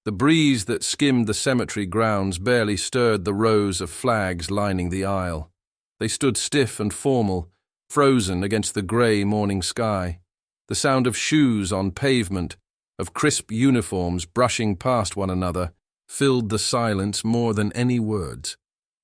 The breeze that skimmed the cemetery grounds barely stirred the rows of flags lining the aisle. They stood stiff and formal, frozen against the grey morning sky. The sound of shoes on pavement, of crisp uniforms brushing past one another, filled the silence more than any words.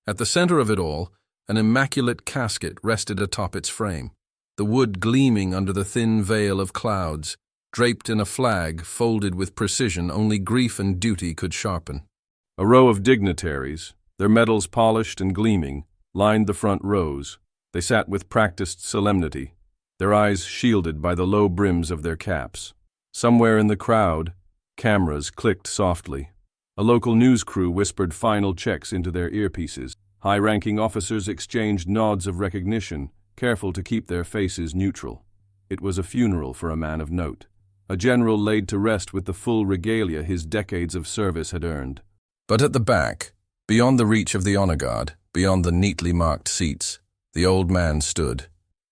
At the center of it all, an immaculate casket rested atop its frame, the wood gleaming under the thin veil of clouds, draped in a flag folded with precision only grief and duty could sharpen. A row of dignitaries, their medals polished and gleaming, lined the front rows. They sat with practiced solemnity, their eyes shielded by the low brims of their caps. Somewhere in the crowd, cameras clicked softly. A local news crew whispered final checks into their earpieces. High-ranking officers exchanged nods of recognition, careful to keep their faces neutral. It was a funeral for a man of note, a general laid to rest with the full regalia his decades of service had earned. But at the back, beyond the reach of the honor guard, beyond the neatly marked seats, the old man stood.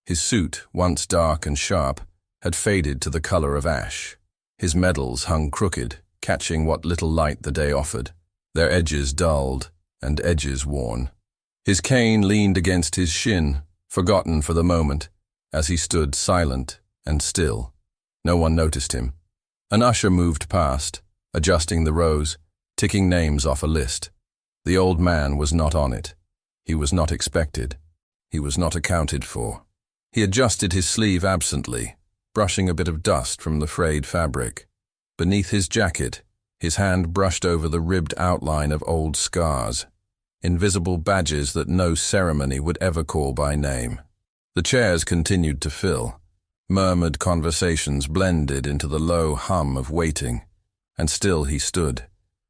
His suit, once dark and sharp, had faded to the color of ash. His medals hung crooked, catching what little light the day offered, their edges dulled and edges worn. His cane leaned against his shin, forgotten for the moment, as he stood silent and still. No one noticed him. An usher moved past, adjusting the rows, ticking names off a list. The old man was not on it. He was not expected. He was not accounted for. He adjusted his sleeve absently, brushing a bit of dust from the frayed fabric. Beneath his jacket, his hand brushed over the ribbed outline of old scars, invisible badges that no ceremony would ever call by name. The chairs continued to fill. Murmured conversations blended into the low hum of waiting, and still he stood,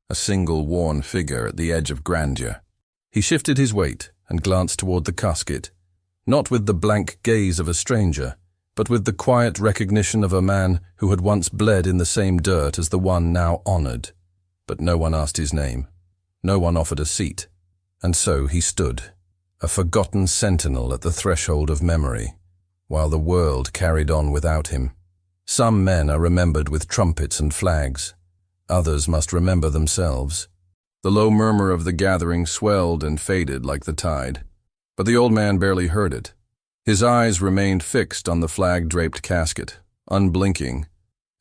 a single worn figure at the edge of grandeur. He shifted his weight and glanced toward the casket, not with the blank gaze of a stranger, but with the quiet recognition of a man who had once bled in the same dirt as the one now honored. But no one asked his name. No one offered a seat. And so he stood, a forgotten sentinel at the threshold of memory, while the world carried on without him. Some men are remembered with trumpets and flags. Others must remember themselves. The low murmur of the gathering swelled and faded like the tide, but the old man barely heard it. His eyes remained fixed on the flag-draped casket, unblinking,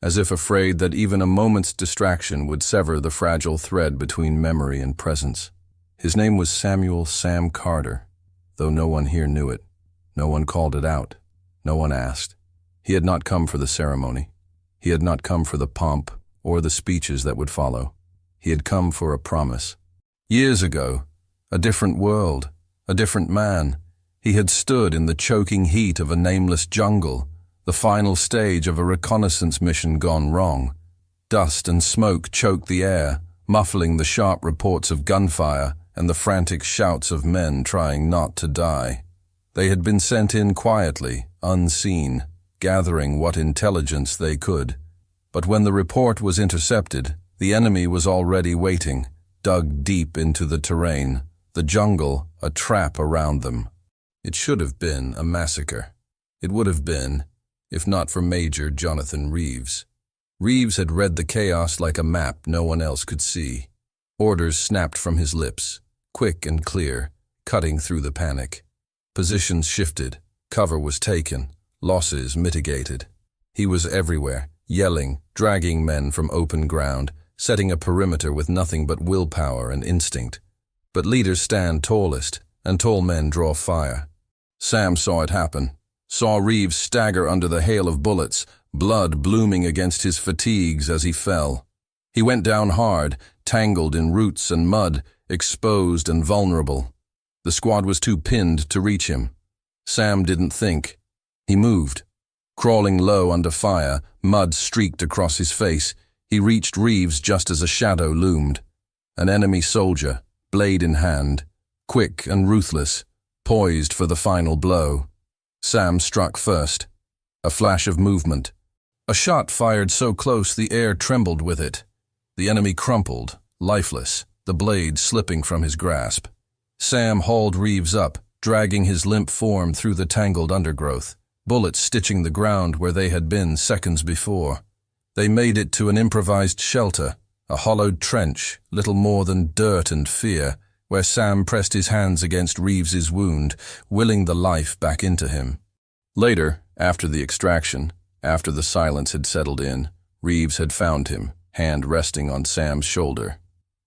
as if afraid that even a moment's distraction would sever the fragile thread between memory and presence. His name was Samuel Sam Carter, though no one here knew it. No one called it out. No one asked. He had not come for the ceremony. He had not come for the pomp or the speeches that would follow. He had come for a promise. Years ago, a different world, a different man, he had stood in the choking heat of a nameless jungle, the final stage of a reconnaissance mission gone wrong. Dust and smoke choked the air, muffling the sharp reports of gunfire and the frantic shouts of men trying not to die. They had been sent in quietly, unseen, gathering what intelligence they could. But when the report was intercepted, the enemy was already waiting, dug deep into the terrain, the jungle a trap around them. It should have been a massacre. It would have been, if not for Major Jonathan Reeves. Reeves had read the chaos like a map no one else could see. Orders snapped from his lips, quick and clear, cutting through the panic. Positions shifted, cover was taken, losses mitigated. He was everywhere, yelling, dragging men from open ground, setting a perimeter with nothing but willpower and instinct. But leaders stand tallest, and tall men draw fire. Sam saw it happen, saw Reeves stagger under the hail of bullets, blood blooming against his fatigues as he fell. He went down hard, tangled in roots and mud, exposed and vulnerable. The squad was too pinned to reach him. Sam didn't think. He moved. Crawling low under fire, mud streaked across his face. He reached Reeves just as a shadow loomed. An enemy soldier, blade in hand, quick and ruthless, poised for the final blow. Sam struck first. A flash of movement. A shot fired so close the air trembled with it. The enemy crumpled, lifeless, the blade slipping from his grasp. Sam hauled Reeves up, dragging his limp form through the tangled undergrowth, bullets stitching the ground where they had been seconds before. They made it to an improvised shelter, a hollowed trench, little more than dirt and fear, where Sam pressed his hands against Reeves's wound, willing the life back into him. Later, after the extraction, after the silence had settled in, Reeves had found him, hand resting on Sam's shoulder.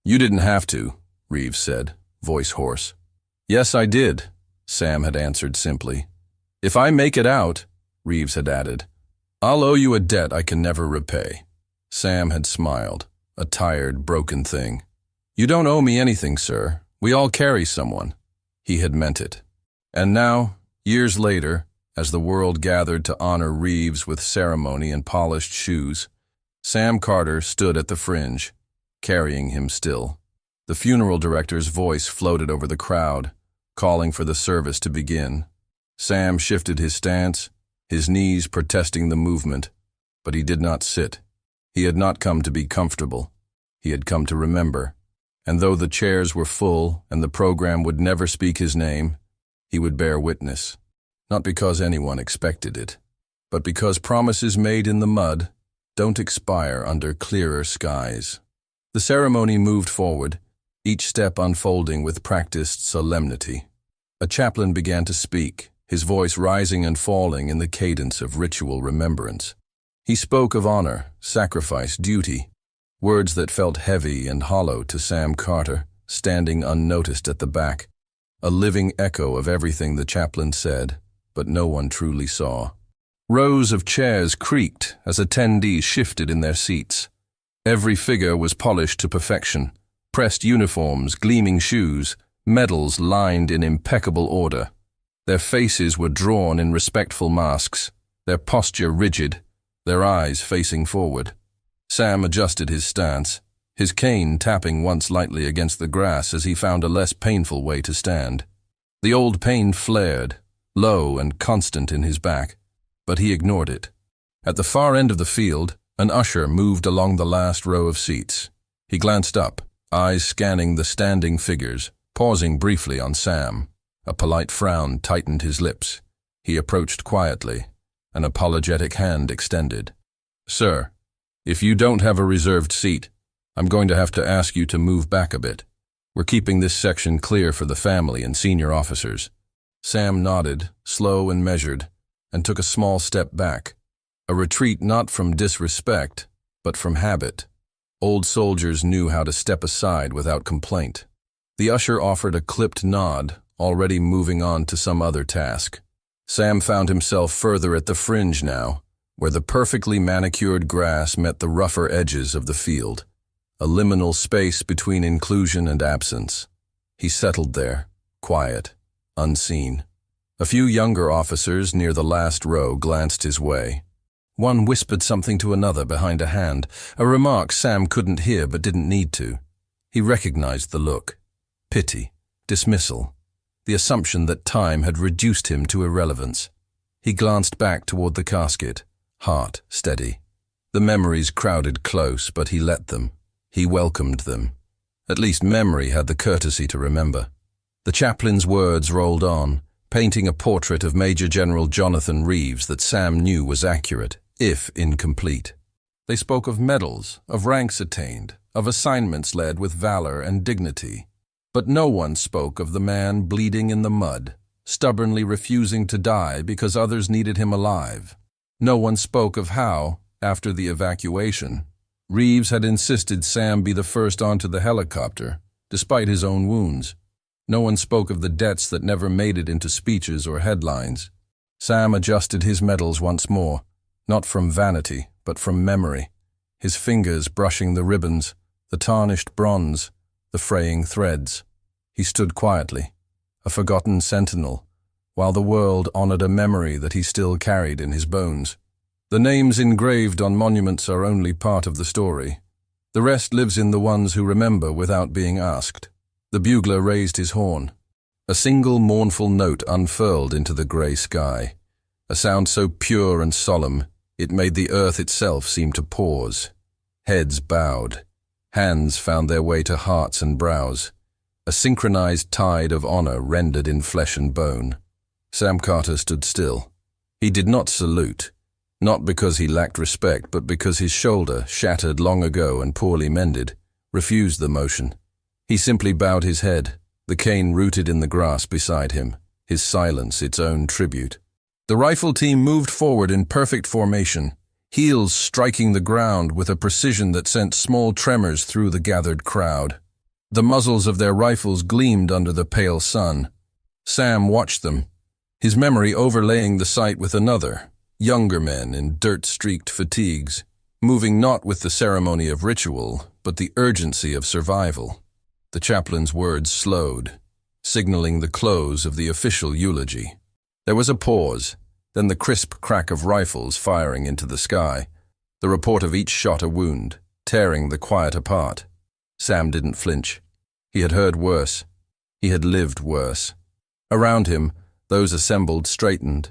"You didn't have to," Reeves said, voice hoarse. "Yes, I did," Sam had answered simply. "If I make it out," Reeves had added, "I'll owe you a debt I can never repay." Sam had smiled, a tired, broken thing. "You don't owe me anything, sir. We all carry someone." He had meant it. And now, years later, as the world gathered to honor Reeves with ceremony and polished shoes, Sam Carter stood at the fringe, carrying him still. The funeral director's voice floated over the crowd, calling for the service to begin. Sam shifted his stance, his knees protesting the movement, but he did not sit. He had not come to be comfortable. He had come to remember. And though the chairs were full and the program would never speak his name, he would bear witness. Not because anyone expected it, but because promises made in the mud don't expire under clearer skies. The ceremony moved forward, each step unfolding with practiced solemnity. A chaplain began to speak, his voice rising and falling in the cadence of ritual remembrance. He spoke of honor, sacrifice, duty, words that felt heavy and hollow to Sam Carter, standing unnoticed at the back, a living echo of everything the chaplain said, but no one truly saw. Rows of chairs creaked as attendees shifted in their seats. Every figure was polished to perfection, pressed uniforms, gleaming shoes, medals lined in impeccable order. Their faces were drawn in respectful masks, their posture rigid, their eyes facing forward. Sam adjusted his stance, his cane tapping once lightly against the grass as he found a less painful way to stand. The old pain flared, low and constant in his back, but he ignored it. At the far end of the field, an usher moved along the last row of seats. He glanced up, eyes scanning the standing figures, pausing briefly on Sam. A polite frown tightened his lips. He approached quietly, an apologetic hand extended. "Sir, if you don't have a reserved seat, I'm going to have to ask you to move back a bit. We're keeping this section clear for the family and senior officers." Sam nodded, slow and measured, and took a small step back. A retreat not from disrespect, but from habit. Old soldiers knew how to step aside without complaint. The usher offered a clipped nod, already moving on to some other task. Sam found himself further at the fringe now, where the perfectly manicured grass met the rougher edges of the field, a liminal space between inclusion and absence. He settled there, quiet, unseen. A few younger officers near the last row glanced his way. One whispered something to another behind a hand, a remark Sam couldn't hear but didn't need to. He recognized the look. Pity, dismissal, the assumption that time had reduced him to irrelevance. He glanced back toward the casket, heart steady. The memories crowded close, but he let them. He welcomed them. At least memory had the courtesy to remember. The chaplain's words rolled on, painting a portrait of Major General Jonathan Reeves that Sam knew was accurate, if incomplete. They spoke of medals, of ranks attained, of assignments led with valor and dignity. But no one spoke of the man bleeding in the mud, stubbornly refusing to die because others needed him alive. No one spoke of how, after the evacuation, Reeves had insisted Sam be the first onto the helicopter, despite his own wounds. No one spoke of the debts that never made it into speeches or headlines. Sam adjusted his medals once more, not from vanity, but from memory, his fingers brushing the ribbons, the tarnished bronze, the fraying threads. He stood quietly, a forgotten sentinel, while the world honored a memory that he still carried in his bones. The names engraved on monuments are only part of the story. The rest lives in the ones who remember without being asked. The bugler raised his horn. A single mournful note unfurled into the grey sky, a sound so pure and solemn it made the earth itself seem to pause. Heads bowed. Hands found their way to hearts and brows. A synchronized tide of honor rendered in flesh and bone. Sam Carter stood still. He did not salute. Not because he lacked respect, but because his shoulder, shattered long ago and poorly mended, refused the motion. He simply bowed his head, the cane rooted in the grass beside him, his silence its own tribute. The rifle team moved forward in perfect formation, heels striking the ground with a precision that sent small tremors through the gathered crowd. The muzzles of their rifles gleamed under the pale sun. Sam watched them, his memory overlaying the sight with another, younger men in dirt-streaked fatigues, moving not with the ceremony of ritual, but the urgency of survival. The chaplain's words slowed, signaling the close of the official eulogy. There was a pause, then the crisp crack of rifles firing into the sky, the report of each shot a wound, tearing the quiet apart. Sam didn't flinch. He had heard worse. He had lived worse. Around him, those assembled straightened.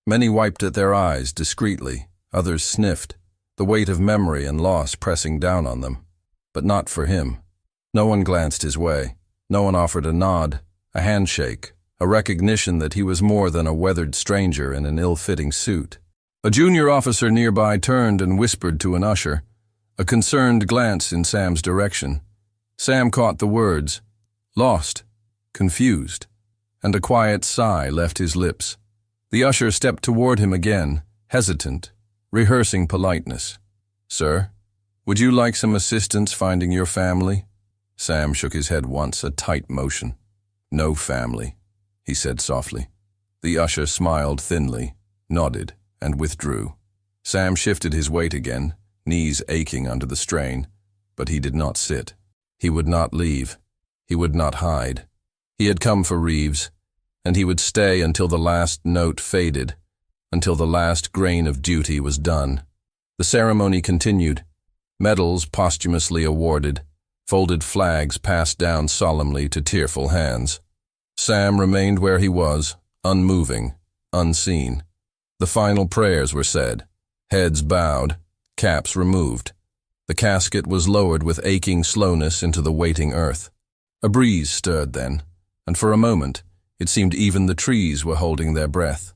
Many wiped at their eyes discreetly, others sniffed, the weight of memory and loss pressing down on them. But not for him. No one glanced his way. No one offered a nod, a handshake, a recognition that he was more than a weathered stranger in an ill-fitting suit. A junior officer nearby turned and whispered to an usher, a concerned glance in Sam's direction. Sam caught the words, lost, confused, and a quiet sigh left his lips. The usher stepped toward him again, hesitant, rehearsing politeness. "Sir, would you like some assistance finding your family?" Sam shook his head once, a tight motion. "No family," he said softly. The usher smiled thinly, nodded, and withdrew. Sam shifted his weight again, knees aching under the strain, but he did not sit. He would not leave. He would not hide. He had come for Reeves, and he would stay until the last note faded, until the last grain of duty was done. The ceremony continued. Medals posthumously awarded, folded flags passed down solemnly to tearful hands. Sam remained where he was, unmoving, unseen. The final prayers were said, heads bowed, caps removed. The casket was lowered with aching slowness into the waiting earth. A breeze stirred then, and for a moment it seemed even the trees were holding their breath.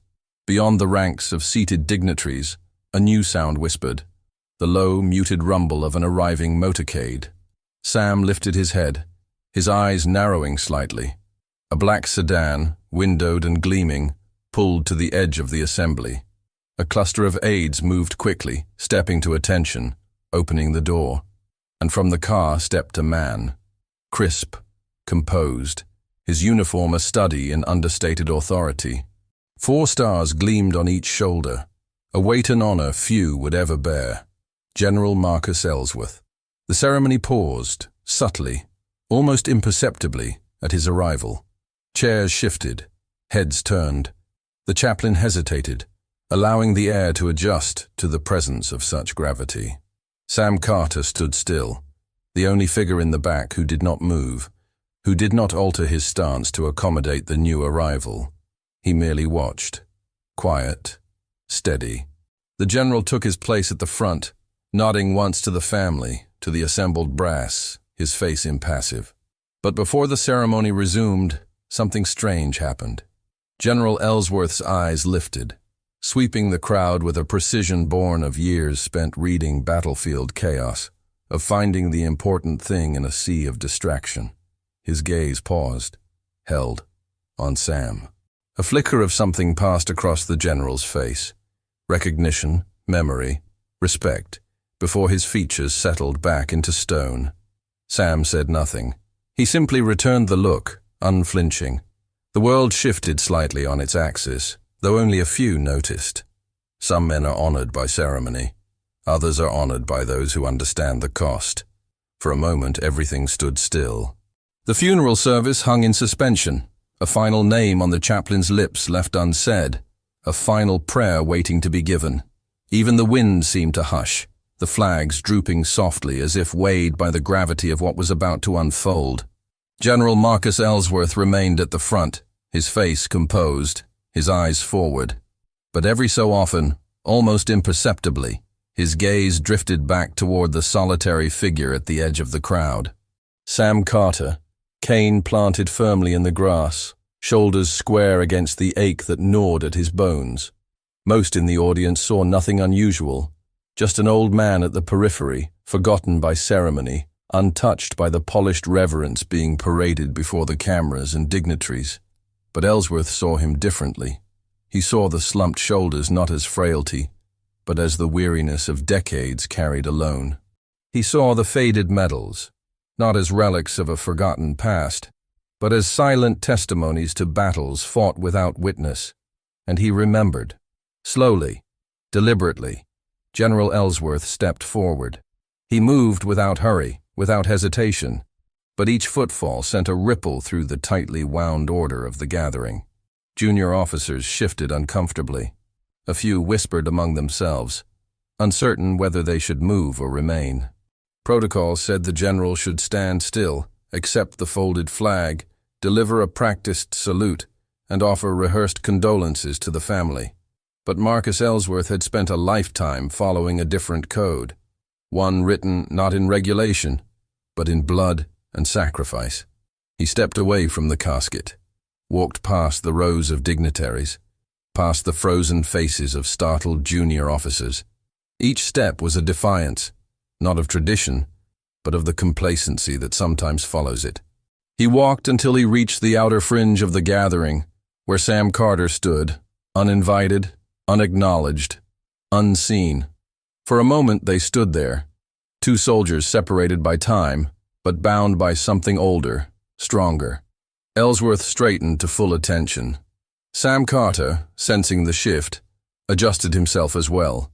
Beyond the ranks of seated dignitaries, a new sound whispered, the low, muted rumble of an arriving motorcade. Sam lifted his head, his eyes narrowing slightly. A black sedan, windowed and gleaming, pulled to the edge of the assembly. A cluster of aides moved quickly, stepping to attention, opening the door, and from the car stepped a man, crisp, composed, his uniform a study in understated authority. 4 stars gleamed on each shoulder, a weight and honor few would ever bear. General Marcus Ellsworth. The ceremony paused, subtly, almost imperceptibly, at his arrival. Chairs shifted, heads turned. The chaplain hesitated, allowing the air to adjust to the presence of such gravity. Sam Carter stood still, the only figure in the back who did not move, who did not alter his stance to accommodate the new arrival. He merely watched, quiet, steady. The general took his place at the front, nodding once to the family, to the assembled brass, his face impassive. But before the ceremony resumed, something strange happened. General Ellsworth's eyes lifted, sweeping the crowd with a precision born of years spent reading battlefield chaos, of finding the important thing in a sea of distraction. His gaze paused, held, on Sam. A flicker of something passed across the general's face. Recognition, memory, respect, before his features settled back into stone. Sam said nothing. He simply returned the look, unflinching. The world shifted slightly on its axis, though only a few noticed. Some men are honored by ceremony. Others are honored by those who understand the cost. For a moment, everything stood still. The funeral service hung in suspension, a final name on the chaplain's lips left unsaid, a final prayer waiting to be given. Even the wind seemed to hush, the flags drooping softly as if weighed by the gravity of what was about to unfold. General Marcus Ellsworth remained at the front, his face composed, his eyes forward. But every so often, almost imperceptibly, his gaze drifted back toward the solitary figure at the edge of the crowd. Sam Carter, cane planted firmly in the grass, shoulders square against the ache that gnawed at his bones. Most in the audience saw nothing unusual, just an old man at the periphery, forgotten by ceremony, untouched by the polished reverence being paraded before the cameras and dignitaries. But Ellsworth saw him differently. He saw the slumped shoulders not as frailty, but as the weariness of decades carried alone. He saw the faded medals, not as relics of a forgotten past, but as silent testimonies to battles fought without witness. And he remembered. Slowly, deliberately, General Ellsworth stepped forward. He moved without hurry, without hesitation, but each footfall sent a ripple through the tightly wound order of the gathering. Junior officers shifted uncomfortably. A few whispered among themselves, uncertain whether they should move or remain. Protocol said the general should stand still, accept the folded flag, deliver a practiced salute, and offer rehearsed condolences to the family. But Marcus Ellsworth had spent a lifetime following a different code, one written not in regulation, but in blood and sacrifice. He stepped away from the casket, walked past the rows of dignitaries, past the frozen faces of startled junior officers. Each step was a defiance, not of tradition, but of the complacency that sometimes follows it. He walked until he reached the outer fringe of the gathering, where Sam Carter stood, uninvited, unacknowledged, unseen. For a moment they stood there, two soldiers separated by time, but bound by something older, stronger. Ellsworth straightened to full attention. Sam Carter, sensing the shift, adjusted himself as well,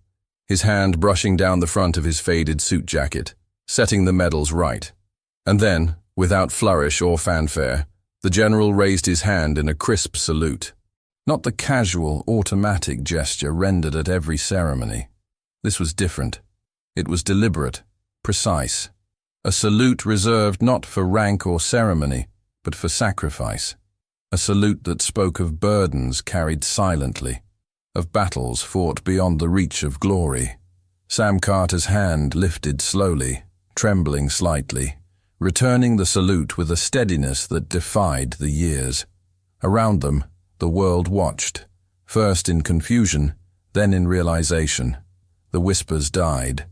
his hand brushing down the front of his faded suit jacket, setting the medals right. And then, without flourish or fanfare, the general raised his hand in a crisp salute. Not the casual, automatic gesture rendered at every ceremony. This was different. It was deliberate, precise. A salute reserved not for rank or ceremony, but for sacrifice. A salute that spoke of burdens carried silently, of battles fought beyond the reach of glory. Sam Carter's hand lifted slowly, trembling slightly, returning the salute with a steadiness that defied the years. Around them, the world watched, first in confusion, then in realization. The whispers died.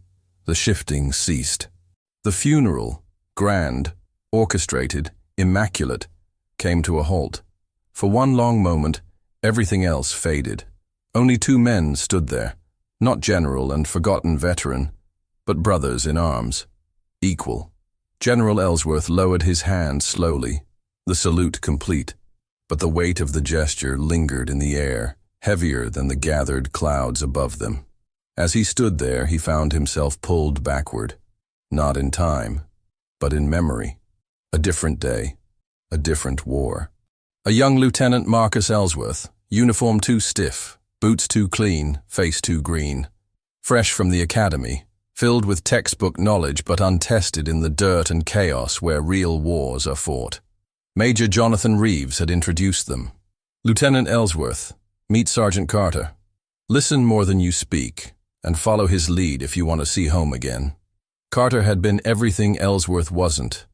The shifting ceased. The funeral, grand, orchestrated, immaculate, came to a halt. For one long moment, everything else faded. Only two men stood there, not general and forgotten veteran, but brothers in arms, equal. General Ellsworth lowered his hand slowly, the salute complete, but the weight of the gesture lingered in the air, heavier than the gathered clouds above them. As he stood there, he found himself pulled backward, not in time, but in memory. A different day, a different war. A young Lieutenant Marcus Ellsworth, uniform too stiff, boots too clean, face too green. Fresh from the academy, filled with textbook knowledge but untested in the dirt and chaos where real wars are fought. Major Jonathan Reeves had introduced them. Lieutenant Ellsworth, meet Sergeant Carter. Listen more than you speak, and follow his lead if you want to see home again. Carter had been everything Ellsworth wasn't.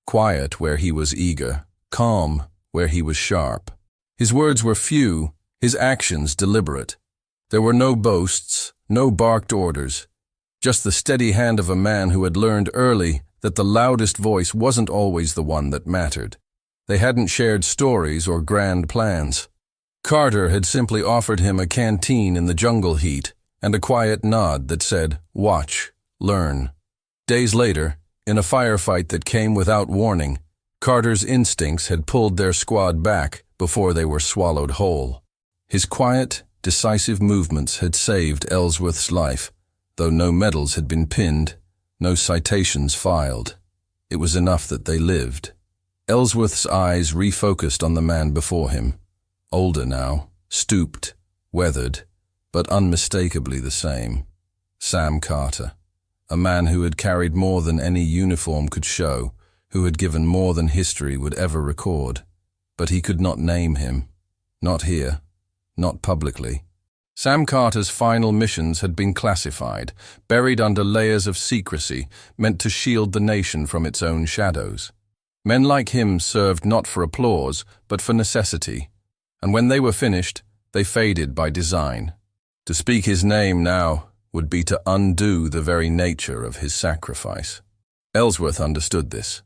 Quiet where he was eager, calm where he was sharp. His words were few, his actions deliberate. There were no boasts, no barked orders, just the steady hand of a man who had learned early that the loudest voice wasn't always the one that mattered. They hadn't shared stories or grand plans. Carter had simply offered him a canteen in the jungle heat and a quiet nod that said, "Watch, learn." Days later, in a firefight that came without warning, Carter's instincts had pulled their squad back before they were swallowed whole. His quiet, decisive movements had saved Ellsworth's life, though no medals had been pinned, no citations filed. It was enough that they lived. Ellsworth's eyes refocused on the man before him, older now, stooped, weathered, but unmistakably the same. Sam Carter, a man who had carried more than any uniform could show, who had given more than history would ever record. But he could not name him. Not here. Not publicly. Sam Carter's final missions had been classified, buried under layers of secrecy, meant to shield the nation from its own shadows. Men like him served not for applause, but for necessity, and when they were finished, they faded by design. To speak his name now would be to undo the very nature of his sacrifice. Ellsworth understood this.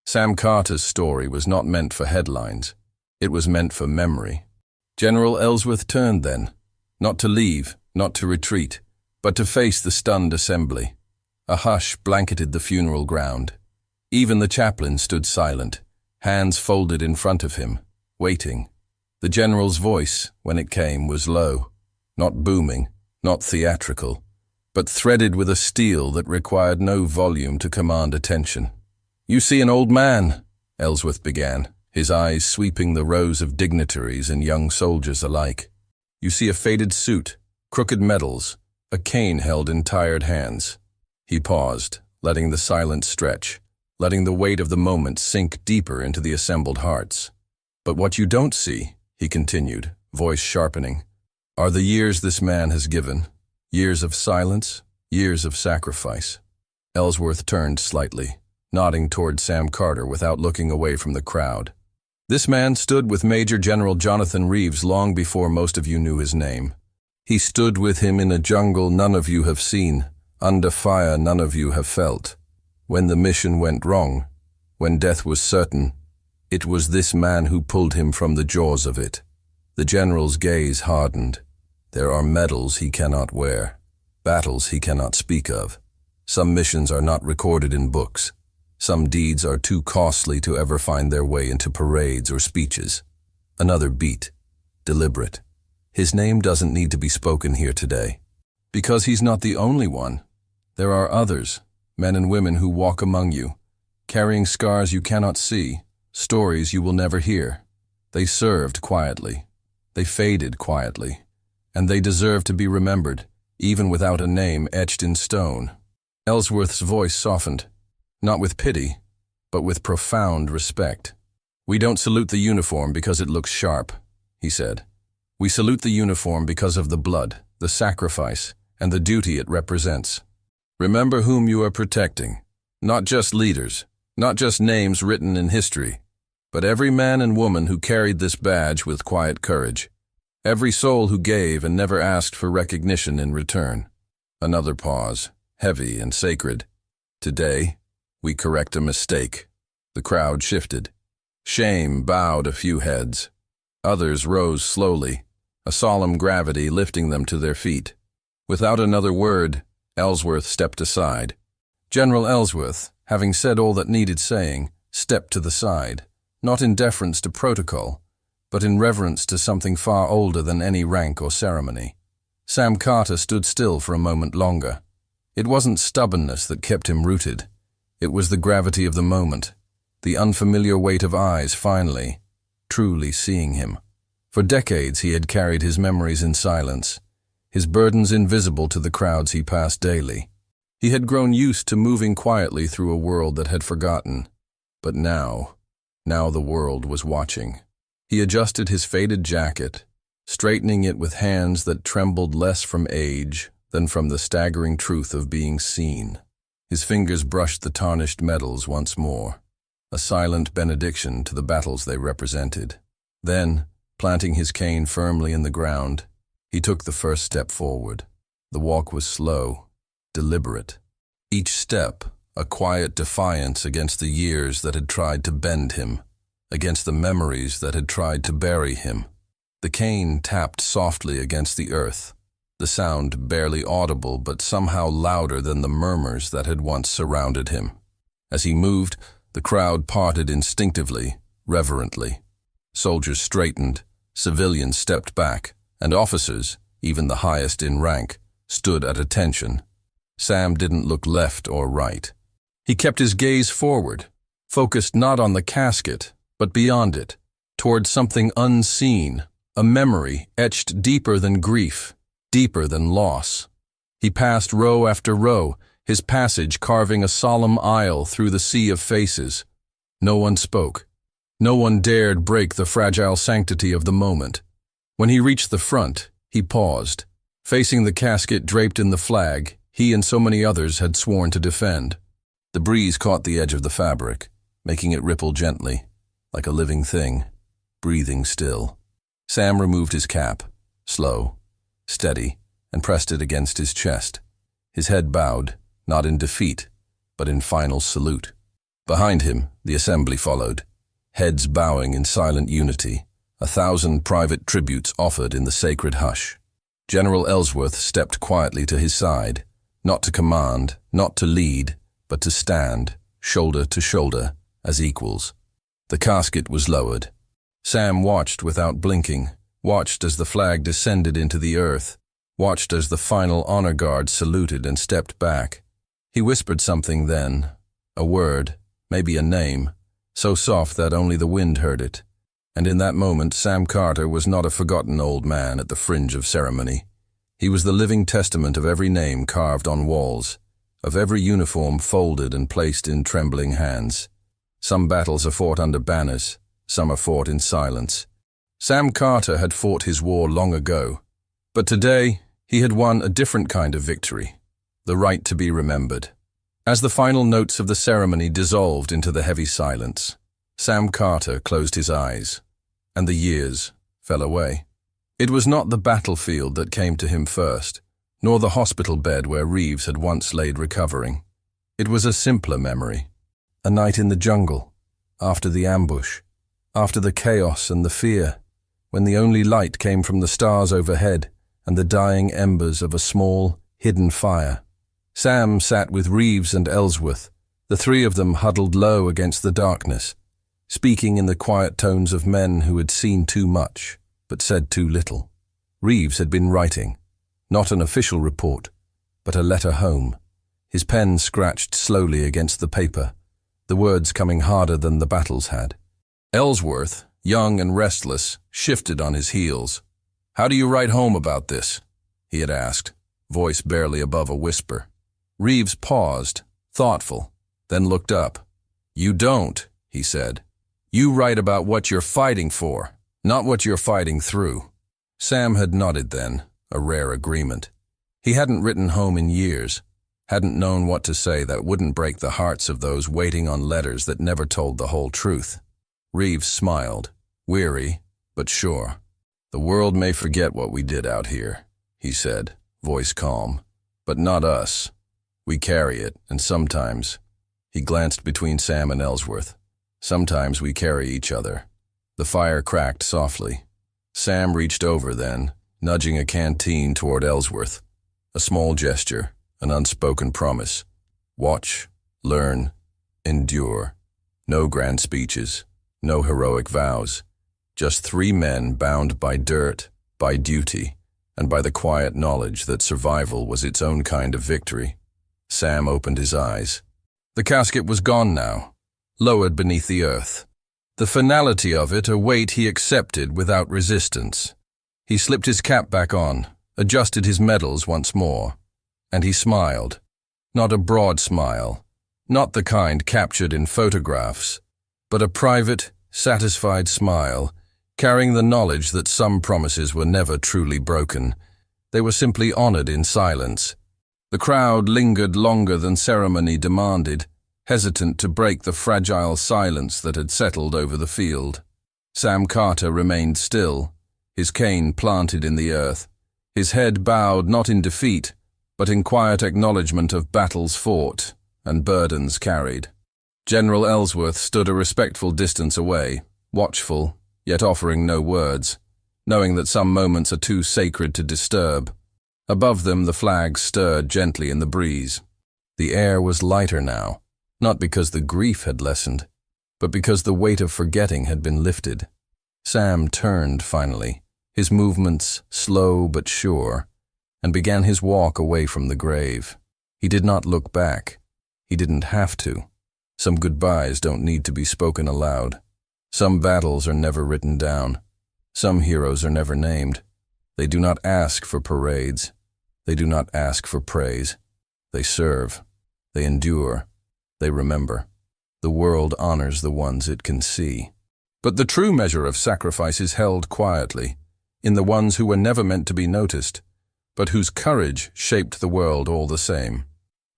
Sam Carter's story was not meant for headlines. It was meant for memory. General Ellsworth turned then, not to leave, not to retreat, but to face the stunned assembly. A hush blanketed the funeral ground. Even the chaplain stood silent, hands folded in front of him, waiting. The general's voice, when it came, was low, not booming, not theatrical, but threaded with a steel that required no volume to command attention. "You see an old man," Ellsworth began, his eyes sweeping the rows of dignitaries and young soldiers alike. "You see a faded suit, crooked medals, a cane held in tired hands." He paused, letting the silence stretch, letting the weight of the moment sink deeper into the assembled hearts. "But what you don't see," he continued, voice sharpening, "are the years this man has given, years of silence, years of sacrifice." Ellsworth turned slightly, nodding toward Sam Carter without looking away from the crowd. "This man stood with Major General Jonathan Reeves long before most of you knew his name. He stood with him in a jungle none of you have seen, under fire none of you have felt. When the mission went wrong, when death was certain, it was this man who pulled him from the jaws of it." The general's gaze hardened. There are medals he cannot wear, battles he cannot speak of. Some missions are not recorded in books. Some deeds are too costly to ever find their way into parades or speeches. Another beat, deliberate. His name doesn't need to be spoken here today. Because he's not the only one. There are others, men and women who walk among you, carrying scars you cannot see, stories you will never hear. They served quietly. They faded quietly. And they deserve to be remembered, even without a name etched in stone. Ellsworth's voice softened, not with pity, but with profound respect. "We don't salute the uniform because it looks sharp," he said. "We salute the uniform because of the blood, the sacrifice, and the duty it represents. Remember whom you are protecting. Not just leaders, not just names written in history, but every man and woman who carried this badge with quiet courage. Every soul who gave and never asked for recognition in return." Another pause, heavy and sacred. "Today, we correct a mistake." The crowd shifted. Shame bowed a few heads. Others rose slowly, a solemn gravity lifting them to their feet. Without another word, Ellsworth stepped aside. General Ellsworth, having said all that needed saying, stepped to the side, not in deference to protocol, but in reverence to something far older than any rank or ceremony. Sam Carter stood still for a moment longer. It wasn't stubbornness that kept him rooted. It was the gravity of the moment, the unfamiliar weight of eyes finally, truly seeing him. For decades he had carried his memories in silence, his burdens invisible to the crowds he passed daily. He had grown used to moving quietly through a world that had forgotten. But now the world was watching. He adjusted his faded jacket, straightening it with hands that trembled less from age than from the staggering truth of being seen. His fingers brushed the tarnished medals once more, a silent benediction to the battles they represented. Then, planting his cane firmly in the ground, he took the first step forward. The walk was slow, deliberate. Each step, a quiet defiance against the years that had tried to bend him, against the memories that had tried to bury him. The cane tapped softly against the earth, the sound barely audible but somehow louder than the murmurs that had once surrounded him. As he moved, the crowd parted instinctively, reverently. Soldiers straightened, civilians stepped back, and officers, even the highest in rank, stood at attention. Sam didn't look left or right. He kept his gaze forward, focused not on the casket, but beyond it, toward something unseen, a memory etched deeper than grief, deeper than loss. He passed row after row, his passage carving a solemn aisle through the sea of faces. No one spoke. No one dared break the fragile sanctity of the moment. When he reached the front, he paused, facing the casket draped in the flag he and so many others had sworn to defend. The breeze caught the edge of the fabric, making it ripple gently, like a living thing, breathing still. Sam removed his cap, slow, steady, and pressed it against his chest. His head bowed, not in defeat, but in final salute. Behind him, the assembly followed, heads bowing in silent unity, 1,000 private tributes offered in the sacred hush. General Ellsworth stepped quietly to his side, not to command, not to lead, but to stand, shoulder to shoulder, as equals. The casket was lowered. Sam watched without blinking, watched as the flag descended into the earth, watched as the final honor guard saluted and stepped back. He whispered something then, a word, maybe a name, so soft that only the wind heard it. And in that moment, Sam Carter was not a forgotten old man at the fringe of ceremony. He was the living testament of every name carved on walls, of every uniform folded and placed in trembling hands. Some battles are fought under banners, some are fought in silence. Sam Carter had fought his war long ago, but today he had won a different kind of victory, the right to be remembered. As the final notes of the ceremony dissolved into the heavy silence, Sam Carter closed his eyes, and the years fell away. It was not the battlefield that came to him first, nor the hospital bed where Reeves had once laid recovering. It was a simpler memory, a night in the jungle, after the ambush, after the chaos and the fear, when the only light came from the stars overhead and the dying embers of a small, hidden fire. Sam sat with Reeves and Ellsworth, the three of them huddled low against the darkness, speaking in the quiet tones of men who had seen too much, but said too little. Reeves had been writing, not an official report, but a letter home. His pen scratched slowly against the paper, the words coming harder than the battles had. Ellsworth, young and restless, shifted on his heels. "How do you write home about this?" he had asked, voice barely above a whisper. Reeves paused, thoughtful, then looked up. "You don't," he said. "You write about what you're fighting for, not what you're fighting through." Sam had nodded then, a rare agreement. He hadn't written home in years, hadn't known what to say that wouldn't break the hearts of those waiting on letters that never told the whole truth. Reeves smiled, weary, but sure. "The world may forget what we did out here," he said, voice calm. "But not us. We carry it, and sometimes—" He glanced between Sam and Ellsworth. "Sometimes we carry each other." The fire cracked softly. Sam reached over then, nudging a canteen toward Ellsworth. A small gesture, an unspoken promise. Watch, learn, endure. No grand speeches, no heroic vows. Just three men bound by dirt, by duty, and by the quiet knowledge that survival was its own kind of victory. Sam opened his eyes. The casket was gone now, lowered beneath the earth. The finality of it a weight he accepted without resistance. He slipped his cap back on, adjusted his medals once more, and he smiled. Not a broad smile, not the kind captured in photographs, but a private, satisfied smile, carrying the knowledge that some promises were never truly broken. They were simply honored in silence. The crowd lingered longer than ceremony demanded, hesitant to break the fragile silence that had settled over the field. Sam Carter remained still, his cane planted in the earth, his head bowed not in defeat, but in quiet acknowledgement of battles fought and burdens carried. General Ellsworth stood a respectful distance away, watchful, yet offering no words, knowing that some moments are too sacred to disturb. Above them the flag stirred gently in the breeze. The air was lighter now, not because the grief had lessened, but because the weight of forgetting had been lifted. Sam turned finally, his movements slow but sure, and began his walk away from the grave. He did not look back. He didn't have to. Some goodbyes don't need to be spoken aloud. Some battles are never written down. Some heroes are never named. They do not ask for parades. They do not ask for praise. They serve. They endure. They remember. The world honors the ones it can see. But the true measure of sacrifice is held quietly, in the ones who were never meant to be noticed, but whose courage shaped the world all the same.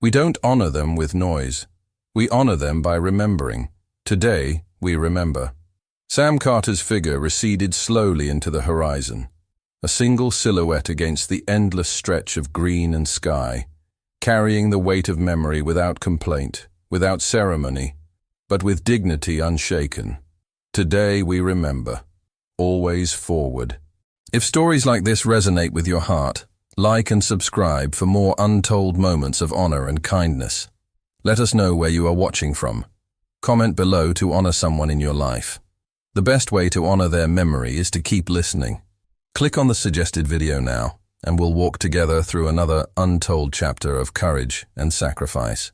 We don't honor them with noise. We honor them by remembering. Today, we remember. Sam Carter's figure receded slowly into the horizon. a single silhouette against the endless stretch of green and sky, carrying the weight of memory without complaint, without ceremony, but with dignity unshaken. Today we remember, always forward. If stories like this resonate with your heart, like and subscribe for more untold moments of honor and kindness. Let us know where you are watching from. Comment below to honor someone in your life. The best way to honor their memory is to keep listening. Click on the suggested video now, and we'll walk together through another untold chapter of courage and sacrifice.